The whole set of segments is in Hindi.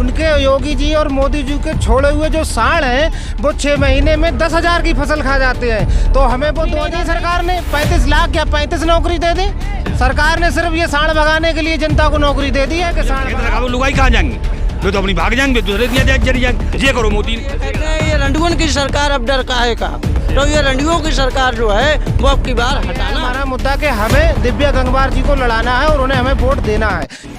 उनके योगी जी और मोदी जी के छोड़े हुए जो सांड हैं वो 6 महीने में 10,000 की फसल खा जाते हैं। तो हमें वो दो दी सरकार ने 35 लाख या 35 नौकरी दे दी। सरकार ने सिर्फ ये सांड भगाने के लिए जनता को नौकरी दे दी है कि सांड लुगाई कहाँ जाएंगे, वे तो अपनी भाग जाएंगे, दूसरे दिया चली जाएंगे। ये करो मोदी कहते हैं ये रंडुओं की सरकार अब डर काहे का, तो ये रंडुओं की सरकार जो है वो अब की बार हटाना। हमारा मुद्दा कि हमें दिव्या गंगवार जी को लड़ाना है और उन्हें हमें वोट देना है।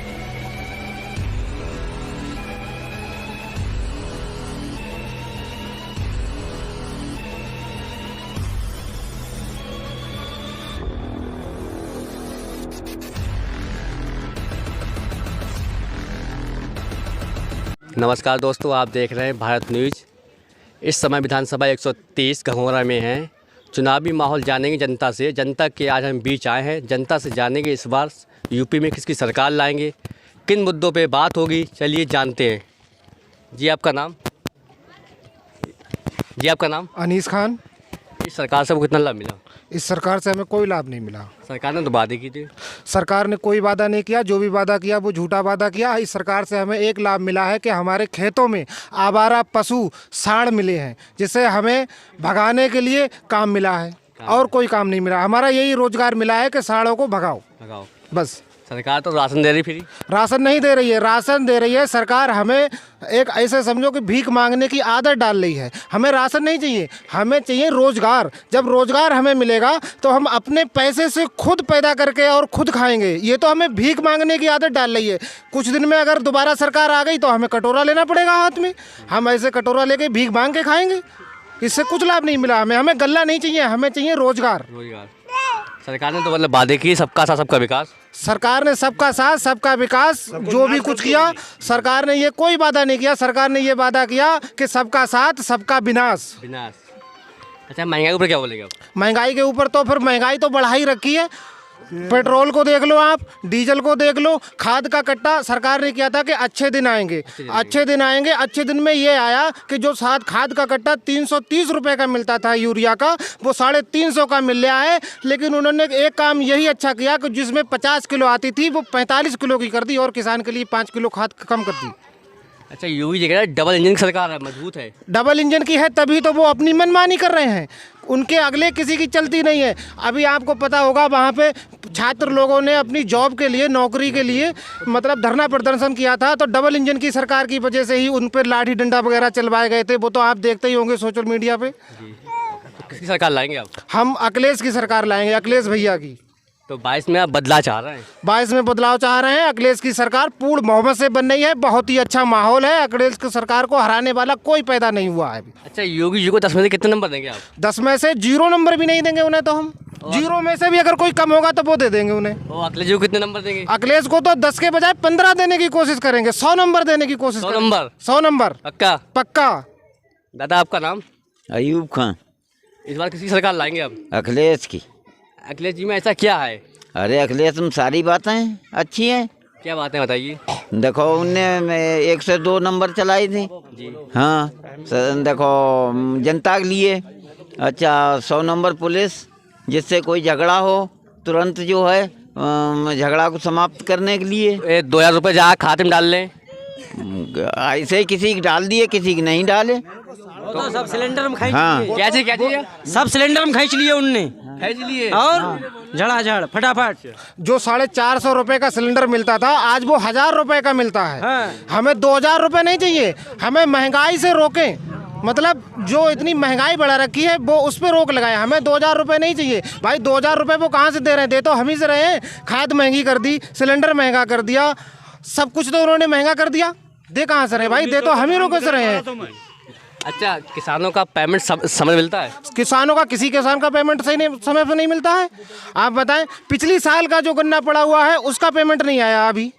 नमस्कार दोस्तों, आप देख रहे हैं भारत न्यूज़। इस समय विधानसभा 130 घंघोरा में है। चुनावी माहौल जानेंगे जनता से। जनता के आज हम बीच आए हैं, जनता से जानेंगे इस बार यूपी में किसकी सरकार लाएंगे, किन मुद्दों पे बात होगी। चलिए जानते हैं। जी आपका नाम? अनीस खान। इस सरकार से आपको कितना लाभ मिला? इस सरकार से हमें कोई लाभ नहीं मिला। सरकार ने तो वादे की थी। सरकार ने कोई वादा नहीं किया, जो भी वादा किया वो झूठा वादा किया। इस सरकार से हमें एक लाभ मिला है कि हमारे खेतों में आवारा पशु सांड मिले हैं, जिससे हमें भगाने के लिए काम मिला है और कोई काम नहीं मिला। हमारा यही रोजगार मिला है कि सांडों को भगाओ बस। सरकार तो राशन दे रही, फ्री राशन नहीं दे रही है, राशन दे रही है सरकार। हमें एक ऐसे समझो कि भीख मांगने की आदत डाल रही है। हमें राशन नहीं चाहिए, हमें चाहिए रोजगार। जब रोजगार हमें मिलेगा तो हम अपने पैसे से खुद पैदा करके और खुद खाएंगे। ये तो हमें भीख मांगने की आदत डाल रही है। कुछ दिन में अगर दोबारा सरकार आ गई तो हमें कटोरा लेना पड़ेगा हाथ में। हम ऐसे कटोरा लेके भीख मांग के खाएंगे। इससे कुछ लाभ नहीं मिला हमें। हमें गल्ला नहीं चाहिए, हमें चाहिए रोजगार। सरकार ने तो मतलब वादे किए, सबका साथ सबका विकास। सरकार ने सबका साथ सबका विकास जो भी कुछ किया, सरकार ने ये कोई वादा नहीं किया। सरकार ने ये वादा किया कि सबका साथ सबका विनाश। अच्छा, महंगाई के ऊपर क्या बोलेंगे आप? महंगाई के ऊपर तो फिर महंगाई तो बढ़ाई रखी है। पेट्रोल को देख लो आप, डीजल को देख लो, खाद का कट्टा सरकार ने किया था कि अच्छे दिन आएंगे, अच्छे दिन आएंगे। अच्छे दिन में ये आया कि जो साथ खाद का कट्टा 330 रुपये का मिलता था यूरिया का, वो 350 का मिल रहा है। लेकिन उन्होंने एक काम यही अच्छा किया कि जिसमें 50 किलो आती थी वो 45 किलो की कर दी और किसान के लिए 5 किलो खाद कम कर दी। अच्छा, योगी जी कह रहे हैं डबल इंजन की सरकार है, मजबूत है। डबल इंजन की है तभी तो वो अपनी मनमानी कर रहे हैं। उनके अगले किसी की चलती नहीं है। अभी आपको पता होगा वहाँ पे छात्र लोगों ने अपनी जॉब के लिए, नौकरी के लिए मतलब धरना प्रदर्शन किया था। तो डबल इंजन की सरकार की वजह से ही उन पर लाठी डंडा वगैरह चलवाए गए थे। वो तो आप देखते ही होंगे सोशल मीडिया पे। तो किसकी सरकार लाएंगे आप? हम अखिलेश की सरकार लाएंगे, अखिलेश भैया की। तो 22 में आप बदलाव चाह रहे हैं? 22 में बदलाव चाह रहे हैं। अखिलेश की सरकार पूर्ण बहुमत से बन रही है। बहुत ही अच्छा माहौल है। अखिलेश की सरकार को हराने वाला कोई पैदा नहीं हुआ है अभी। अच्छा, योगी जी को 10 में से कितने नंबर देंगे आप? 10 में से 0 नंबर भी नहीं देंगे उन्हें। तो हम 0 में से भी अगर कोई कम होगा तो वो दे देंगे उन्हें। अखिलेश जी को कितने नंबर देंगे? अखिलेश को तो 10 के बजाय 15 देने की कोशिश करेंगे। 100 नंबर देने की कोशिश। 100 नंबर पक्का। दादा आपका नाम? अयूब खान। इस बार किसकी सरकार लाएंगे आप? अखिलेश की। अखिलेश जी में ऐसा क्या है? अरे अखिलेश में सारी बातें अच्छी हैं। क्या बातें बताइए। देखो उनने 1 से 2 नंबर चलाई थी जी। हाँ, देखो जनता के लिए। अच्छा, 100 नंबर पुलिस, जिससे कोई झगड़ा हो तुरंत जो है झगड़ा को समाप्त करने के लिए। 2000 रुपये जहाँ खाते में डाल लें, ऐसे ही किसी की डाल दिए, किसी की नहीं डाले। तो सब सिलेंडर में खींच हाँ। क्या चाहिए? सब सिलेंडर में खींच लिए उनने, खींच लिए और झड़ाझड़ फटाफट। जो 450 रुपये का सिलेंडर मिलता था आज वो 1000 रुपये का मिलता है। हाँ। हमें 2000 रुपये नहीं चाहिए। हमें महंगाई से रोकें, मतलब जो इतनी महंगाई बढ़ा रखी है वो उस पर रोक लगाए। हमें 2000 रुपये नहीं चाहिए भाई। 2000 रुपये वो कहाँ से दे रहे हैं? दे तो हम ही से रहे हैं। खाद महंगी कर दी, सिलेंडर महंगा कर दिया, सब कुछ तो उन्होंने महंगा कर दिया। दे कहाँ से रहे भाई? दे तो हम ही रोके से रहे हैं। अच्छा, किसानों का पेमेंट समय मिलता है? किसानों का, किसी किसान का पेमेंट सही नहीं, समय पर नहीं मिलता है। आप बताएं, पिछली साल का जो गन्ना पड़ा हुआ है उसका पेमेंट नहीं आया अभी।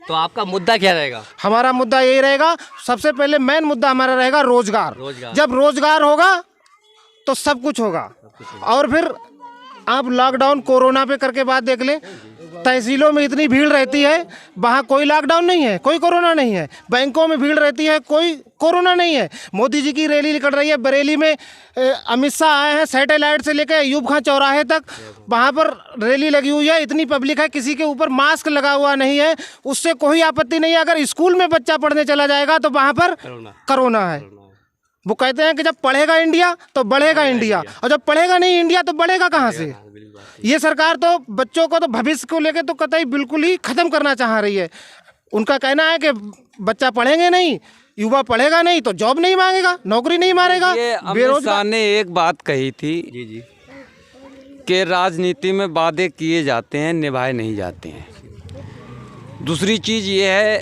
तो आपका मुद्दा क्या रहेगा? हमारा मुद्दा यही रहेगा, सबसे पहले मेन मुद्दा हमारा रहेगा रोजगार। जब रोजगार होगा तो सब कुछ होगा। और फिर आप लॉकडाउन कोरोना पे करके बात देख लें, तहसीलों में इतनी भीड़ रहती है, वहाँ कोई लॉकडाउन नहीं है, कोई कोरोना नहीं है। बैंकों में भीड़ रहती है, कोई कोरोना नहीं है। मोदी जी की रैली निकल रही है, बरेली में अमित शाह आए हैं, सैटेलाइट से लेकर अयूब खां चौराहे तक वहाँ पर रैली लगी हुई है। इतनी पब्लिक है, किसी के ऊपर मास्क लगा हुआ नहीं है, उससे कोई आपत्ति नहीं है। अगर स्कूल में बच्चा पढ़ने चला जाएगा तो वहाँ पर कोरोना है। वो कहते हैं कि जब पढ़ेगा इंडिया तो बढ़ेगा इंडिया, और जब पढ़ेगा नहीं इंडिया तो बढ़ेगा कहाँ से। ये सरकार तो बच्चों को तो भविष्य को लेकर तो कतई बिल्कुल ही ख़त्म करना चाह रही है। उनका कहना है कि बच्चा पढ़ेंगे नहीं, युवा पढ़ेगा नहीं तो जॉब नहीं मांगेगा, नौकरी नहीं मारेगा। ये अमित शाह ने एक बात कही थी कि राजनीति में वादे किए जाते हैं, निभाए नहीं जाते हैं। दूसरी चीज़ ये है,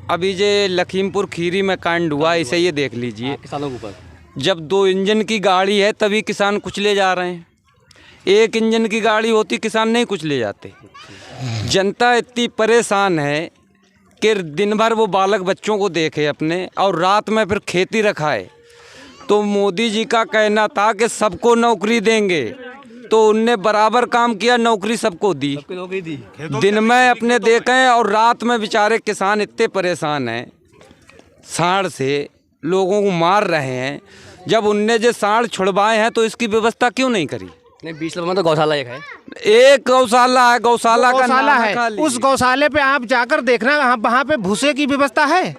अभी जो लखीमपुर खीरी में कांड हुआ, इसे ये देख लीजिए, किसानों के ऊपर जब 2 इंजन की गाड़ी है तभी किसान कुचले जा रहे हैं। 1 इंजन की गाड़ी होती किसान नहीं कुचले जाते। जनता इतनी परेशान है कि दिन भर वो बालक बच्चों को देखे अपने, और रात में फिर खेती रखाए। तो मोदी जी का कहना था कि सबको नौकरी देंगे, तो उनने बराबर काम किया, नौकरी सबको दी। दिन में अपने देखें और रात में बेचारे किसान इतने परेशान हैं, सांड से लोगों को मार रहे हैं। जब उनने जो सांड छुड़वाए हैं तो इसकी व्यवस्था क्यों नहीं करी? नहीं, 20 में तो गौशाला एक है, एक गौशाला है, गौशाला का गौशाला नाम है। खाली। उस गौशाले पे आप जाकर देखना, वहाँ पे भूसे की व्यवस्था है?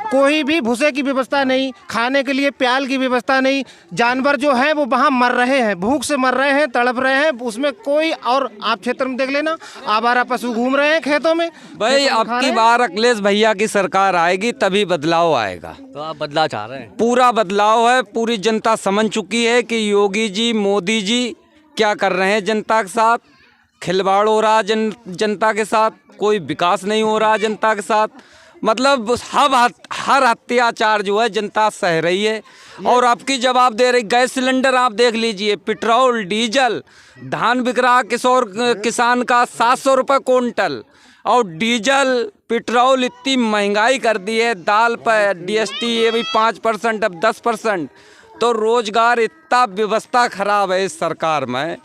कोई भी भूसे की व्यवस्था नहीं, खाने के लिए प्याल की व्यवस्था नहीं। जानवर जो है वो वहाँ मर रहे हैं, भूख से मर रहे हैं, तड़प रहे हैं, उसमें कोई। और आप क्षेत्र में देख लेना, आवारा पशु घूम रहे हैं खेतों में। भाई अब की बार अखिलेश भैया की सरकार आएगी तभी बदलाव आएगा। तो आप बदलाव चाह रहे हैं? पूरा बदलाव है। पूरी जनता समझ चुकी है कि योगी जी, मोदी जी क्या कर रहे हैं जनता के साथ। खिलवाड़ हो रहा जनता के साथ, कोई विकास नहीं हो रहा जनता के साथ। मतलब हर अत्याचार जो है जनता सह रही है। और आपकी जवाब दे रही, गैस सिलेंडर आप देख लीजिए, पेट्रोल, डीजल, धान बिक रहा किसान का 700 रुपये क्विंटल, और डीजल पेट्रोल इतनी महंगाई कर दी है। दाल पर DST ये भी 5%, अब 10%। तो रोजगार इतना व्यवस्था खराब है इस सरकार में,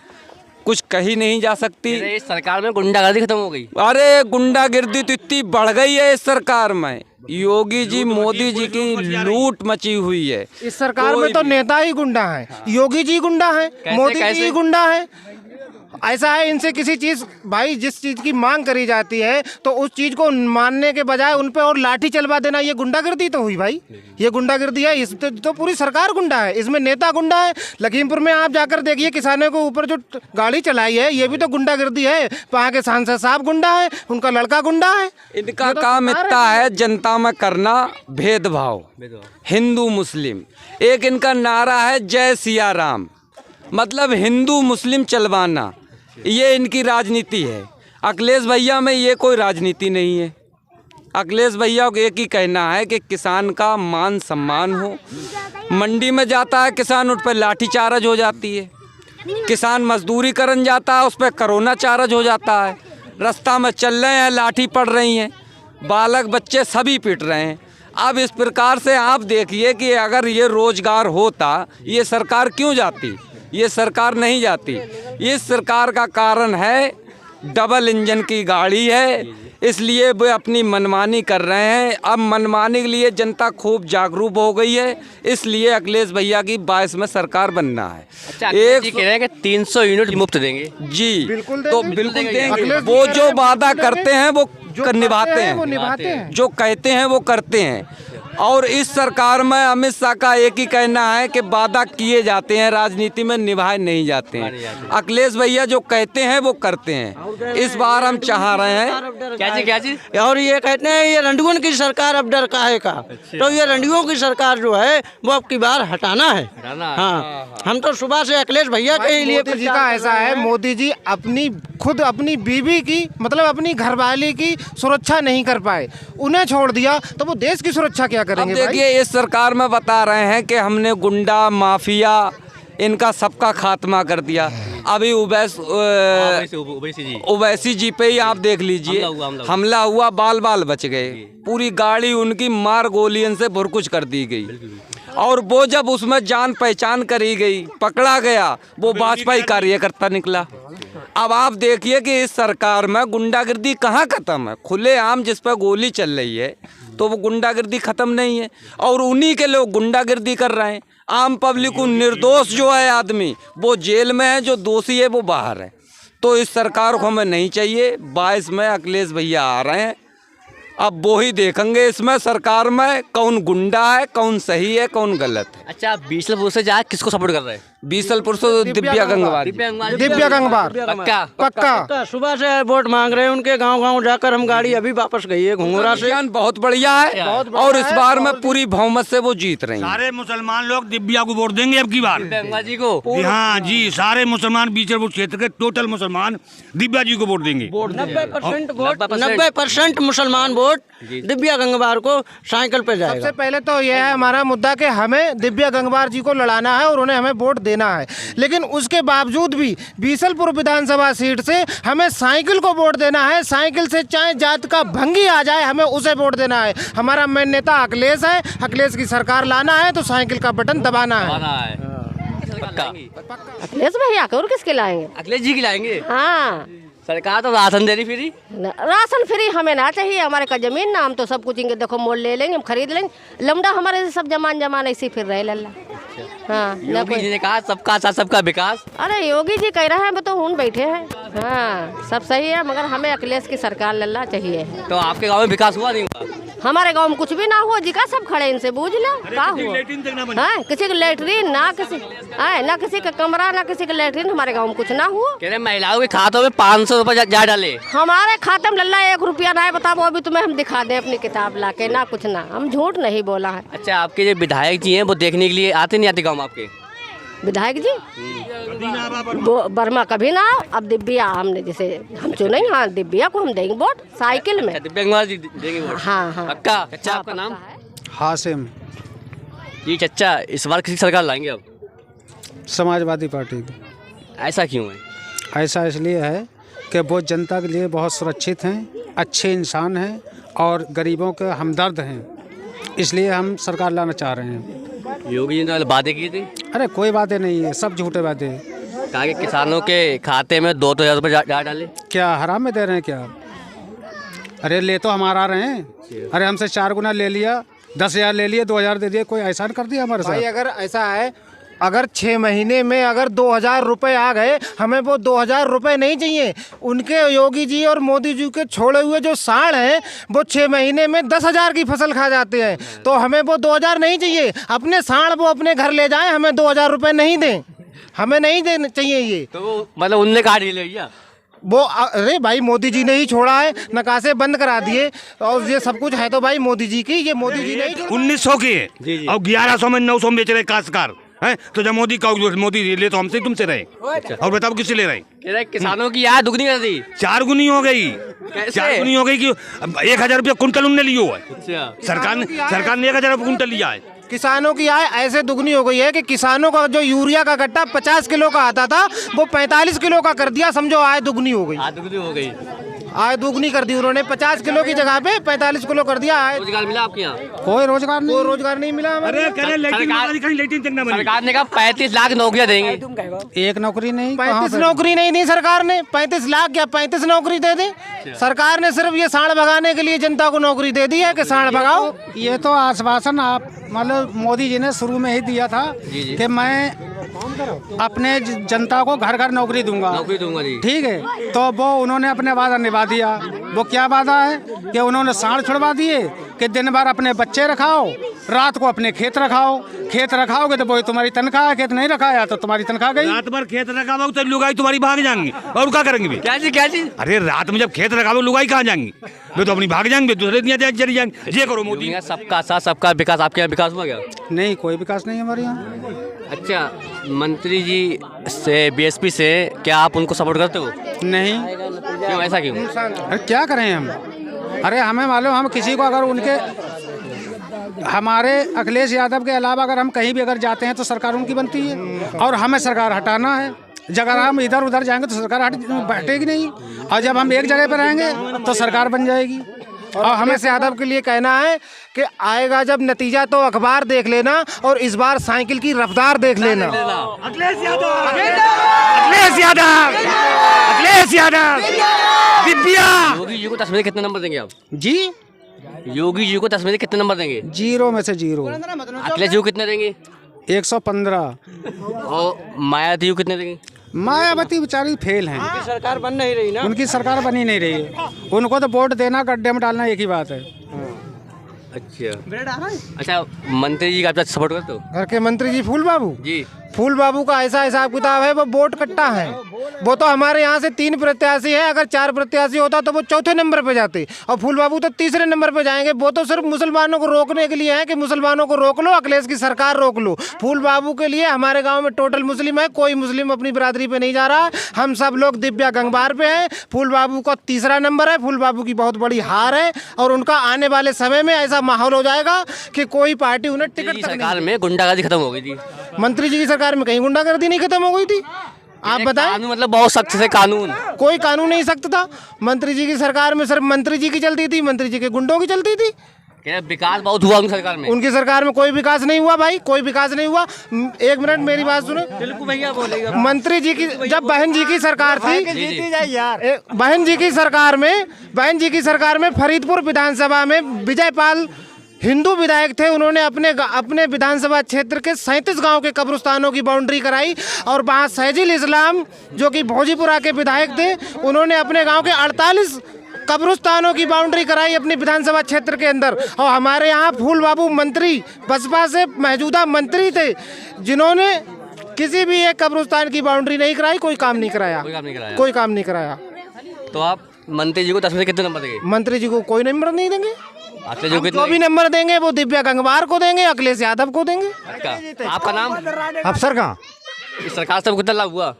कुछ कही नहीं जा सकती। इस सरकार में गुंडागर्दी खत्म हो गई। अरे गुंडागिर्दी तो इतनी बढ़ गई है इस सरकार में। योगी जी, मोदी जी की लूट मची हुई है इस सरकार में। तो नेता ही गुंडा है, योगी जी गुंडा है, मोदी जी ही गुंडा है। ऐसा है, इनसे किसी चीज़, भाई जिस चीज़ की मांग करी जाती है तो उस चीज़ को मानने के बजाय उन पे और लाठी चलवा देना, ये गुंडागर्दी तो हुई भाई। ये गुंडागर्दी है। इस तो पूरी सरकार गुंडा है, इसमें नेता गुंडा है। लखीमपुर में आप जाकर देखिए, किसानों के ऊपर जो गाड़ी चलाई है ये भी तो गुंडागर्दी है। वहाँ के सांसद साहब गुंडा है, उनका लड़का गुंडा है। इनका काम इतना है जनता में करना भेदभाव, हिंदू मुस्लिम। एक इनका नारा है जय सिया राम, मतलब हिंदू मुस्लिम चलवाना, ये इनकी राजनीति है। अखिलेश भैया में ये कोई राजनीति नहीं है। अखिलेश भैया को एक ही कहना है कि किसान का मान सम्मान हो। मंडी में जाता है किसान, उस पर लाठी चार्ज हो जाती है। किसान मजदूरी करन जाता है, उस पर कोरोना चार्ज हो जाता है। रास्ता में चल रहे हैं, लाठी पड़ रही हैं, बालक बच्चे सभी पिट रहे हैं। अब इस प्रकार से आप देखिए कि अगर ये रोजगार होता, ये सरकार क्यों जाती? ये सरकार नहीं जाती। इस सरकार का कारण है डबल इंजन की गाड़ी है, इसलिए वे अपनी मनमानी कर रहे हैं। अब मनमानी के लिए जनता खूब जागरूक हो गई है, इसलिए अखिलेश भैया की 22 में सरकार बनना है। अच्छा, एक कह रहे हैं कि 300 यूनिट मुफ्त देंगे। जी बिल्कुल तो देंगे। बिल्कुल देंगे। अखिलेश वो जी जो कह रहे वादा हैं, करते हैं वो निभाते वो हैं, निभाते हैं। जो कहते हैं वो करते हैं। और इस सरकार में अमित शाह का एक ही कहना है कि वादा किए जाते हैं, राजनीति में निभाए नहीं जाते हैं। अखिलेश भैया जो कहते हैं वो करते हैं। इस बार हम चाह रहे हैं क्या चीज? और ये कहते हैं ये रंडुओं की सरकार अब डर काहे का। तो ये रंडुओं की सरकार जो है वो अब की बार हटाना है। हाँ, हम तो सुबह से अखिलेश भैया के ही लिए। मोदी जी का ऐसा है, मोदी जी खुद अपनी बीवी की, मतलब अपनी घरवाली की सुरक्षा नहीं कर पाए, उन्हें छोड़ दिया तो वो देश की सुरक्षा क्या अब करेंगे? देखिए इस सरकार में बता रहे हैं कि हमने गुंडा माफिया इनका सबका खात्मा कर दिया। अभी ओवैसी जी पे ही आप देख लीजिए, हमला हुआ, बाल बाल बच गए। पूरी गाड़ी उनकी मार गोलियन से भुरकुच कर दी गई। और वो जब उसमें जान पहचान करी गई, पकड़ा गया, वो भाजपा कार्यकर्ता निकला। अब आप देखिए कि इस सरकार में गुंडागर्दी कहाँ ख़त्म है। खुलेआम जिस पर गोली चल रही है तो वो गुंडागर्दी ख़त्म नहीं है, और उन्हीं के लोग गुंडागर्दी कर रहे हैं। आम पब्लिक को, निर्दोष जो है आदमी वो जेल में है, जो दोषी है वो बाहर है। तो इस सरकार को हमें नहीं चाहिए। 22 में अखिलेश भैया आ रहे हैं, अब वो ही देखेंगे इसमें सरकार में कौन गुंडा है, कौन सही है, कौन गलत है। अच्छा, बीसलपुर से जा किसको सपोर्ट कर रहे हैं? बीसलपुर से दिव्या गंगवार। दिव्या गंगवार पक्का पक्का। सुबह से वोट मांग रहे हैं उनके गांव-गांव जाकर। हम गाड़ी अभी वापस गई है घुंगरा से। अभियान बहुत बढ़िया है, और इस बार में पूरी बहुमत से वो जीत रही हैं। सारे मुसलमान लोग दिव्या को वोट देंगे अब की बार। गंगा जी को? हाँ जी, सारे मुसलमान बीचलपुर क्षेत्र के टोटल मुसलमान दिव्या जी को वोट देंगे। 90% वोट, 90% मुसलमान वोट दिव्या गंगवार को साइकिल पे जाएगा। सबसे पहले तो यह है हमारा मुद्दा कि हमें दिव्या गंगवार जी को लड़ाना है और उन्हें हमें वोट देना है। लेकिन उसके बावजूद भी बीसलपुर विधानसभा सीट से हमें साइकिल को वोट देना है। साइकिल से चाहे जात का भंगी आ जाए, हमें उसे वोट देना है। हमारा मेन नेता अखिलेश है, अखिलेश की सरकार लाना है तो साइकिल का बटन दबाना है। अखिलेश भैया को और किसके लाएंगे? अखिलेश जी की लाएंगे। हाँ, सरकार तो राशन दे रही फ्री। राशन फ्री हमें ना चाहिए। हमारे का जमीन ना, हम तो सब कुछ इनके देखो मोल ले लेंगे, हम खरीद लेंगे। लमडा हमारे से सब जमान ऐसे फिर रहे लल्ला। हाँ, योगी जी ने कहा सबका साथ सबका विकास। अरे योगी जी कह रहे हैं, वो तो उन बैठे हैं। हाँ, सब सही है, मगर हमें अखिलेश की सरकार लल्ला चाहिए। तो आपके गाँव में विकास हुआ नहीं हुआ? हमारे गांव में कुछ भी ना हुआ जी का, सब खड़े इनसे पूछ लो का हुआ है। किसी का लेटरिन ना, ना किसी का कमरा, ना किसी का लेटरिन। हमारे गांव में कुछ ना हुआ। कह रहे महिलाओं के खातों में 500 रुपए जा डाले। हमारे खाते में लल्ला 1 रुपया ना है। बताओ, अभी तुम्हें हम दिखा दें अपनी किताब ला के, ना कुछ ना, हम झूठ नहीं बोला है। अच्छा, आपके जो विधायक जी हैं वो देखने के लिए आते नहीं आते गाँव में आपके? विधायक जी वो बर्मा कभी ना। अब दिव्या हमने जैसे हम चुने, हाँ दिव्या को हम देंगे वोट साइकिल में। दिव्यांग जी देंगे वोट? हाँ हाँ पक्का। अच्छा, आपका नाम? हासिम। जी चच्चा, इस बार किसी सरकार लाएंगे अब? समाजवादी पार्टी की। ऐसा क्यों है? ऐसा इसलिए है कि वो जनता के लिए बहुत सुरक्षित हैं, अच्छे इंसान हैं और गरीबों के हमदर्द हैं, इसलिए हम सरकार लाना चाह रहे हैं। योगी जी ने वादे किए थे? अरे कोई वादे नहीं है, सब झूठे वादे हैं। कहा कि किसानों के खाते में 2-2 हज़ार रुपये जा डाले। क्या हराम में दे रहे हैं क्या? अरे ले तो हमारा रहे हैं। अरे हमसे 4 गुना ले लिया, 10,000 ले लिए, 2,000 दे दिए। कोई एहसान कर दिया हमारे भाई साथ? अगर ऐसा है, अगर 6 महीने में अगर 2,000 रुपये आ गए, हमें वो 2,000 रुपये नहीं चाहिए। उनके योगी जी और मोदी जी के छोड़े हुए जो साढ़ हैं वो 6 महीने में 10,000 की फसल खा जाते हैं। तो हमें वो 2,000 नहीं चाहिए। अपने साढ़ वो अपने घर ले जाएं, हमें 2,000 रुपये नहीं दें, हमें नहीं देना चाहिए ये। तो मतलब उनने काट लिए भैया वो? अरे भाई मोदी जी ने ही छोड़ा है, नकाशे बंद करा दिए, और ये सब कुछ है तो भाई मोदी जी की। ये मोदी जी नहीं 1900 की है और 1100 में 900 में बेच रहे काश्तकार हैं। तो जब मोदी ले तो हमसे तुमसे रहे, और बताओ किससे ले रहे? कह रहे किसानों की आय दुगनी कर दी। 4 गुनी हो गई। 4 गुनी हो गई कि 1,000 रुपया कुंटल उनने लियो है। अच्छा, सरकार ने 1,000 रुपया कुंटल लिया है। किसानों की आय ऐसे दुगनी हो गई है कि किसानों का जो यूरिया का गट्टा 50 किलो का आता था वो 45 किलो का कर दिया। समझो आय दुगनी हो गई। आय दुगनी हो गई। आय दुगनी कर दी उन्होंने। 50 किलो की जगह पे 45 किलो कर दिया। आय रोजगार मिला आपके यहाँ? कोई रोजगार नहीं, कोई रोजगार नहीं मिला। अरे सरकार ने कहा 35 लाख नौकरियाँ देंगे। एक नौकरी नहीं। 35 नौकरी नहीं दी सरकार ने। 35 लाख क्या 35 नौकरी दे दी सरकार ने? सिर्फ ये साढ़ भगाने के लिए जनता को नौकरी दे दी है कि साढ़ भगाओ। ये तो आश्वासन आप मतलब मोदी जी ने शुरू में ही दिया था कि मैं अपने जनता को घर घर नौकरी दूंगा। जी। ठीक है, तो वो उन्होंने अपने वादा निभा दिया। वो क्या वादा है कि उन्होंने साढ़ छुड़वा दिए कि दिन भर अपने बच्चे रखाओ, रात को अपने खेत रखाओ। खेत रखाओगे तो वही तुम्हारी तनख्वाह है, खेत नहीं रखाया तो तुम्हारी तनख्वाह गई। रात भर खेत रखाओ तो लुगाई तुम्हारी भाग जाएंगी, और क्या करेंगे? क्या चीज? अरे रात में जब खेत रखाओ लुगाई कहाँ जाएंगी? वे तो अपनी भाग जाएंगे, दूसरे दिया चली जाएंगे। ये करो मोदी। सबका साथ सबका विकास। आपके यहाँ विकास हुआ क्या? नहीं, कोई विकास नहीं हमारे यहाँ। अच्छा, मंत्री जी से बीएसपी से क्या आप उनको सपोर्ट करते हो? नहीं। क्यों, ऐसा क्यों? अरे क्या करें हम? अरे हमें मालूम, हम किसी को अगर उनके हमारे अखिलेश यादव के अलावा अगर हम कहीं भी अगर जाते हैं तो सरकार उनकी बनती है, और हमें सरकार हटाना है। अगर हम इधर उधर जाएंगे तो सरकार हटेगी नहीं, और जब हम एक जगह पर रहेंगे तो सरकार बन जाएगी। और अखिलेश यादव के लिए कहना है कि आएगा जब नतीजा तो अखबार देख लेना और इस बार साइकिल की रफ्तार देख लेना। अखिलेश यादव, अखिलेश यादव, अखिलेश यादव, दिव्या। योगी जी को 10 में से कितने नंबर देंगे आप? जी योगी जी को 10 में से कितने नंबर देंगे? 0 में से 0। अखिलेश जी को कितने देंगे? 115। और मायावती को कितने देंगे? मायावती बेचारी फेल हैं। उनकी सरकार बन नहीं रही ना। उनकी सरकार बनी नहीं रही है। उनको तो वोट देना गड्ढे में डालना एक ही बात है। अच्छा, मंत्री जी का आप सपोर्ट करते हो? घर के मंत्री जी फूल बाबू जी। फूल बाबू का ऐसा हिसाब किताब है, वो वोट कट्टा है। वो तो हमारे यहाँ से 3 प्रत्याशी है, अगर 4 प्रत्याशी होता तो वो चौथे नंबर पे जाते और फूल बाबू तो तीसरे नंबर पे जाएंगे। वो तो सिर्फ मुसलमानों को रोकने के लिए है कि मुसलमानों को रोक लो, अखिलेश की सरकार रोक लो। फूल बाबू के लिए हमारे गाँव में टोटल मुस्लिम है, कोई मुस्लिम अपनी बिरादरी पे नहीं जा रहा। हम सब लोग दिव्या गंगवार पे हैं। फूल बाबू का तीसरा नंबर है। फूल बाबू की बहुत बड़ी हार है और उनका आने वाले समय में ऐसा माहौल हो जाएगा कि कोई पार्टी उन्हें टिकट सरकार में गुंडागर्दी खत्म हो गई थी। मंत्री जी की सरकार में कहीं गुंडागर्दी नहीं खत्म हो गई थी? आप बताएं। कानून मतलब बहुत सख्त से कानून, कोई कानून नहीं सख्त था। मंत्री जी की सरकार में सिर्फ मंत्री जी की चलती थी, मंत्री जी के गुंडों की चलती थी। विकास बहुत हुआ उनकी सरकार में। उनकी सरकार में कोई विकास नहीं हुआ भाई, कोई विकास नहीं हुआ। 1 मिनट मेरी बात सुनो। बिल्कुल भैया बोलेगा। मंत्री जी की जब बहन जी की सरकार थी, बहन जी की सरकार में फरीदपुर विधानसभा में विजयपाल हिंदू विधायक थे। उन्होंने अपने विधानसभा क्षेत्र के 37 गांव के कब्रिस्तानों की बाउंड्री कराई और वहाँ सहजिल इस्लाम जो कि भोजीपुरा के विधायक थे, उन्होंने अपने गांव के 48 कब्रिस्तानों की बाउंड्री कराई अपनी विधानसभा क्षेत्र के अंदर। और हमारे यहाँ फूल बाबू मंत्री, बसपा से मौजूदा मंत्री थे, जिन्होंने किसी भी एक कब्रिस्तान की बाउंड्री नहीं कराई, कोई काम नहीं कराया। तो आप मंत्री जी को 10 में से कितने नंबर देंगे? मंत्री जी को कोई नंबर नहीं देंगे। अखिलेश जी को जो भी नंबर देंगे वो दिव्या गंगवार को देंगे, अखिलेश यादव को देंगे। आपका नाम? अफसर कहाँ? इस सरकार से कितना लाभ हुआ?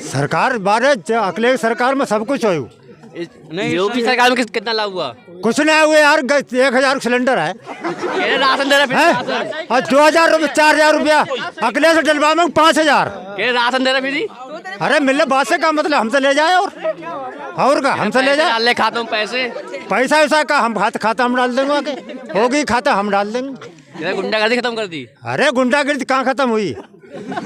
सरकार बारे अखिलेश सरकार में सब कुछ हो। योगी सरकार में कितना लाभ हुआ? कुछ नहीं हुए यार। 1000 सिलेंडर है, राशन दे रहा है? और 2000 रुपये 4000 रुपया अखिलेश डलवा में 5000 राशन दे रहा फिर। अरे मिलने बात से का मतलब हमसे ले जाए और का हमसे ले जाए। खातों में पैसा वैसा का हम खाता हम डाल देंगे आके, होगी खाता हम डाल देंगे। गुंडागर्दी खत्म कर दी। अरे गुंडागर्दी कहाँ खत्म हुई?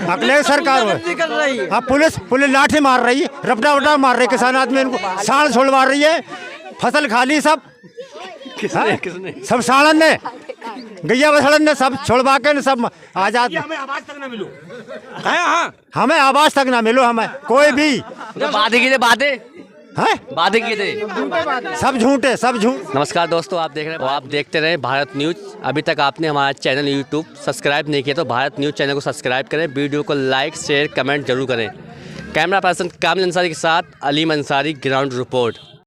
अखिलेश सरकार कर रही है। अब पुलिस लाठी मार रही है, रपटा मार रही है, किसान आदमी इनको साड़ छोड़वा रही है। फसल खाली सब किसने? सब साड़न ने, गैया बसड़न ने सब छोड़वा के सब आजाद। हमें आवाज तक ना मिलो। हमें आवाज तक ना मिलो, हमें कोई भी बातें की थे, बातें किए थे, सब झूठे, सब झूठ। नमस्कार दोस्तों, आप देख रहे हैं, आप देखते रहे भारत न्यूज। अभी तक आपने हमारा चैनल यूट्यूब सब्सक्राइब नहीं किया तो भारत न्यूज चैनल को सब्सक्राइब करें, वीडियो को लाइक शेयर कमेंट जरूर करें। कैमरा पर्सन कामिल अंसारी के साथ अलीम अंसारी, ग्राउंड रिपोर्ट।